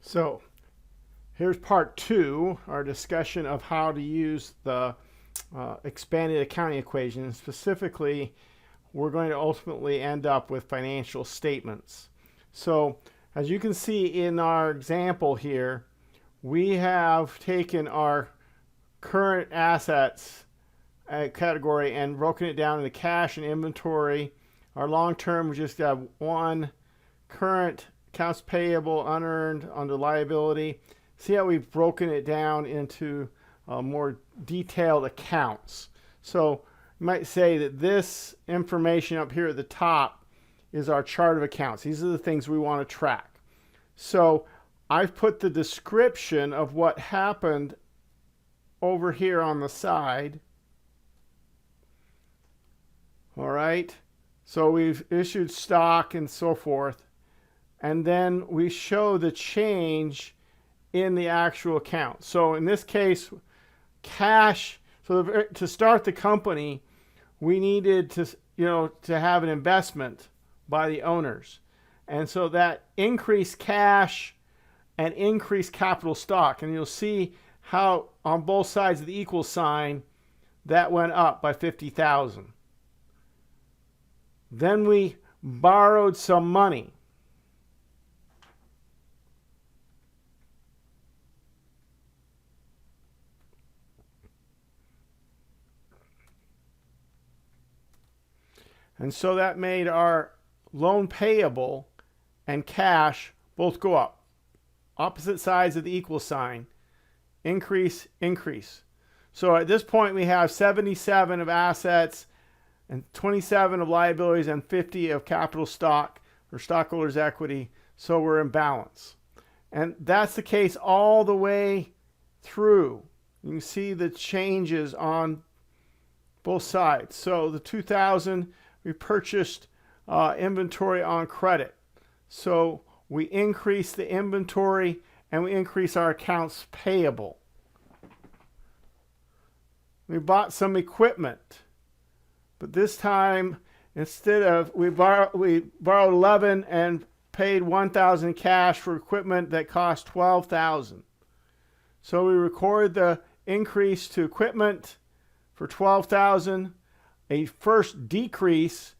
So here's part two, our discussion of how to use the expanded accounting equation. Specifically, we're going to ultimately end up with financial statements. So as you can see in our example here, we have taken our current assets category and broken it down into cash and inventory. Our long term, we just have one current accounts payable unearned under liability. See how we've broken it down into more detailed accounts. So you might say that this information up here at the top is our chart of accounts. These are the things we want to track. So I've put the description of what happened over here on the side. All right. So we've issued stock and so forth. And then we show the change in the actual account. So in this case, cash. So to start the company, we needed to have an investment by the owners. And so that increased cash and increased capital stock. And you'll see how on both sides of the equal sign, that went up by 50,000. Then we borrowed some money. And so that made our loan payable and cash both go up. Opposite sides of the equal sign. Increase, increase. So at this point we have 77 of assets and 27 of liabilities and 50 of capital stock or stockholders' equity. So we're in balance. And that's the case all the way through. You can see the changes on both sides. So the 2000, we purchased inventory on credit. So we increase the inventory and we increase our accounts payable. We bought some equipment, but this time instead of we borrowed 11 and paid 1,000 cash for equipment that cost 12,000. So we record the increase to equipment for 12,000. A first decrease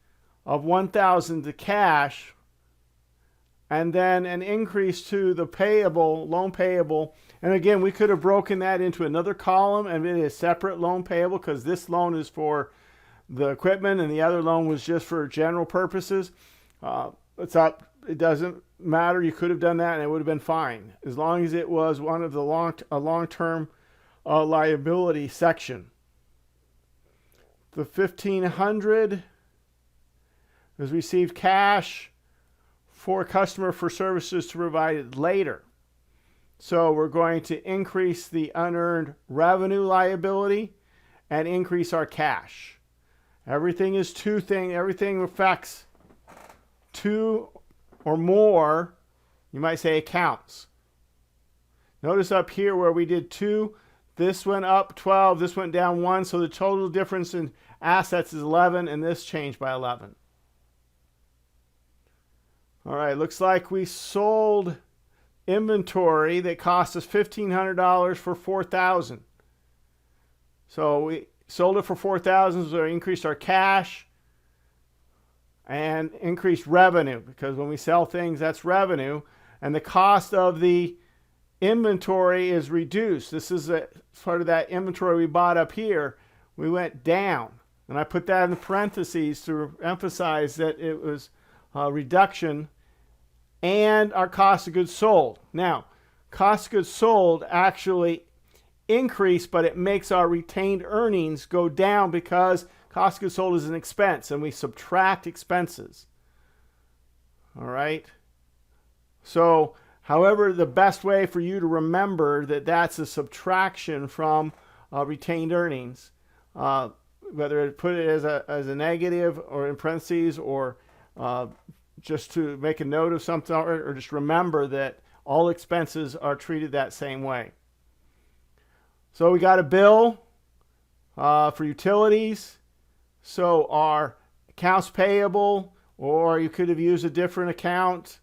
of 1,000 to cash, and then an increase to the payable, loan payable. And again, we could have broken that into another column and made a separate loan payable because this loan is for the equipment and the other loan was just for general purposes. It doesn't matter. You could have done that and it would have been fine as long as it was one of the long-term liability section. The 1,500 was received cash for a customer for services to provide later. So we're going to increase the unearned revenue liability and increase our cash. Everything is everything affects two or more, you might say, accounts. Notice up here where we did 2, this went up 12, this went down 1, so the total difference in assets is 11, and this changed by 11. All right, looks like we sold inventory that cost us $1,500 for $4,000. So we sold it for $4,000, so we increased our cash and increased revenue, because when we sell things, that's revenue, and the cost of the inventory is reduced. This is part of that inventory we bought up here. We went down, and I put that in parentheses to emphasize that it was a reduction, and our cost of goods sold. Now, cost of goods sold actually increased, but it makes our retained earnings go down because cost of goods sold is an expense, and we subtract expenses. All right? So however, the best way for you to remember that that's a subtraction from retained earnings, whether it put it as a negative or in parentheses or just to make a note of something, or just remember that all expenses are treated that same way. So we got a bill for utilities. So our accounts payable, or you could have used a different account,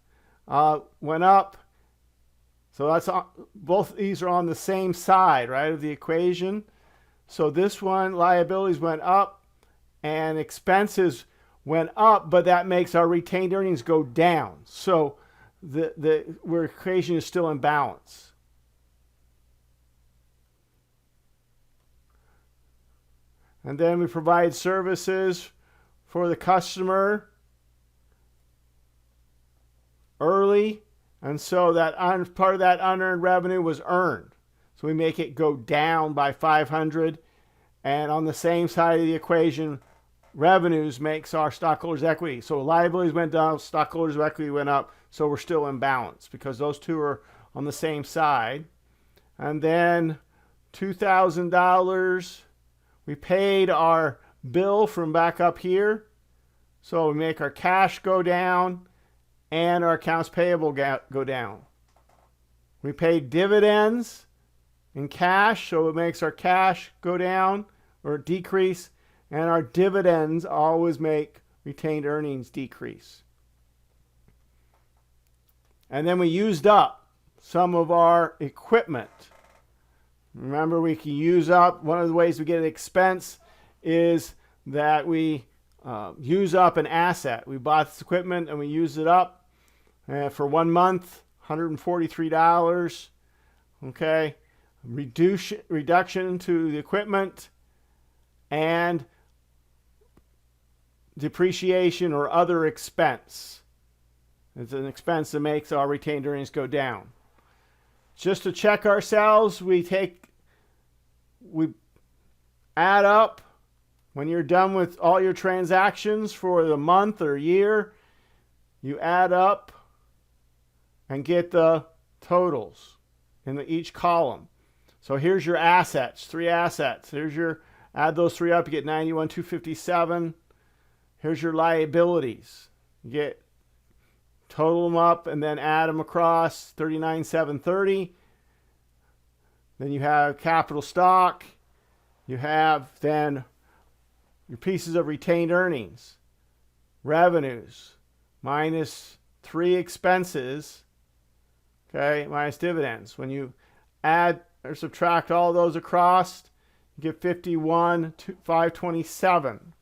went up. So that's both these are on the same side, right, of the equation. So this one, liabilities went up and expenses went up, but that makes our retained earnings go down. So the equation is still in balance. And then we provide services for the customer early, and so that part of that unearned revenue was earned. So we make it go down by 500, and on the same side of the equation, revenues makes our stockholders' equity. So liabilities went down, stockholders' equity went up, so we're still in balance because those two are on the same side. And then $2,000, we paid our bill from back up here, so we make our cash go down and our accounts payable go down. We paid dividends in cash, so it makes our cash go down or decrease, and our dividends always make retained earnings decrease. And then we used up some of our equipment. Remember, we can use up, one of the ways we get an expense is that we use up an asset. We bought this equipment and we used it up for 1 month, $143. Okay, reduction to the equipment and depreciation or other expense. It's an expense that makes our retained earnings go down. Just to check ourselves, we add up. When you're done with all your transactions for the month or year, you add up and get the totals in each column. So here's your assets, 3 assets. Add those 3 up, you get 91,257. Here's your liabilities. You total them up and then add them across, 39,730. Then you have capital stock. You have then your pieces of retained earnings, revenues, minus 3 expenses, okay, minus dividends. When you add or subtract all those across, you get 51,527.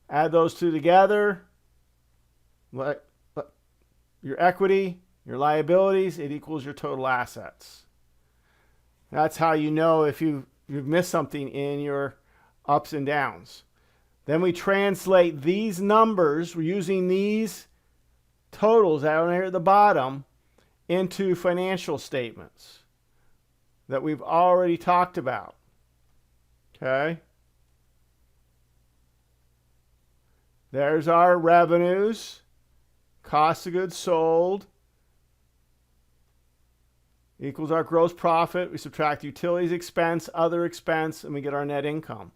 Add those two together, your equity, your liabilities, it equals your total assets. That's how you know if you've missed something in your ups and downs. Then we translate these numbers, we're using these totals down here at the bottom, into financial statements that we've already talked about. Okay? There's our revenues, cost of goods sold, equals our gross profit. We subtract utilities expense, other expense, and we get our net income,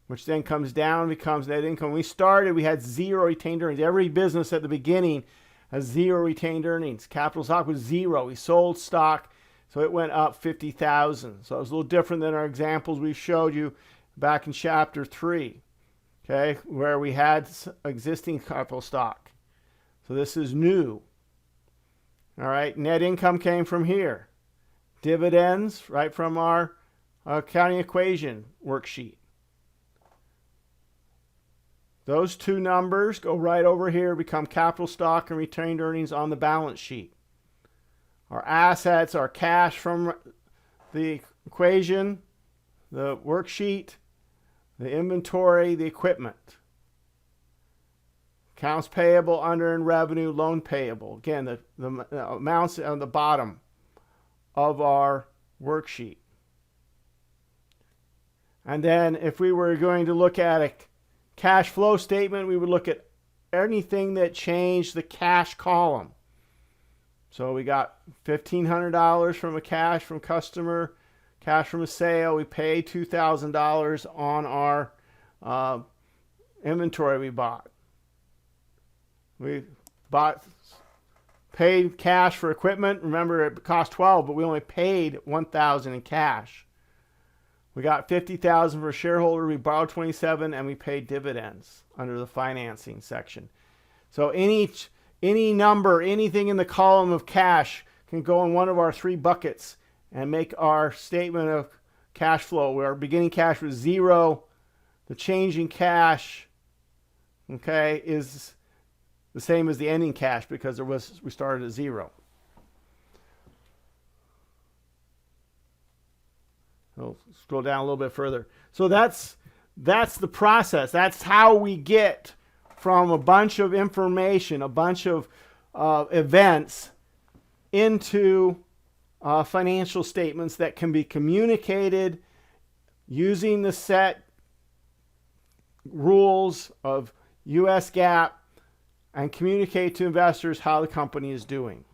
which then comes down and becomes net income. When we started, we had 0 retained earnings. Every business at the beginning has 0 retained earnings. Capital stock was 0. We sold stock, so it went up 50,000. So it was a little different than our examples we showed you back in chapter 3, okay, where we had existing capital stock. So this is new. All right, net income came from here. Dividends, right from our accounting equation worksheet. Those two numbers go right over here, become capital stock and retained earnings on the balance sheet. Our assets are cash from the equation, the worksheet, the inventory, the equipment. Accounts payable, unearned revenue, loan payable. Again, the amounts on the bottom of our worksheet. And then if we were going to look at a cash flow statement, we would look at anything that changed the cash column. So we got $1,500 from a cash from customer, cash from a sale. We paid $2,000 on our inventory we bought. We paid cash for equipment. Remember, it cost $12,000, but we only paid $1,000 in cash. We got $50,000 for a shareholder. We borrowed $27,000, and we paid dividends under the financing section. So any number, anything in the column of cash can go in one of our three buckets and make our statement of cash flow where our beginning cash was 0. The change in cash, okay, is the same as the ending cash because we started at 0. I'll scroll down a little bit further. So that's the process. That's how we get from a bunch of information, a bunch of events into financial statements that can be communicated using the set rules of US GAAP and communicate to investors how the company is doing.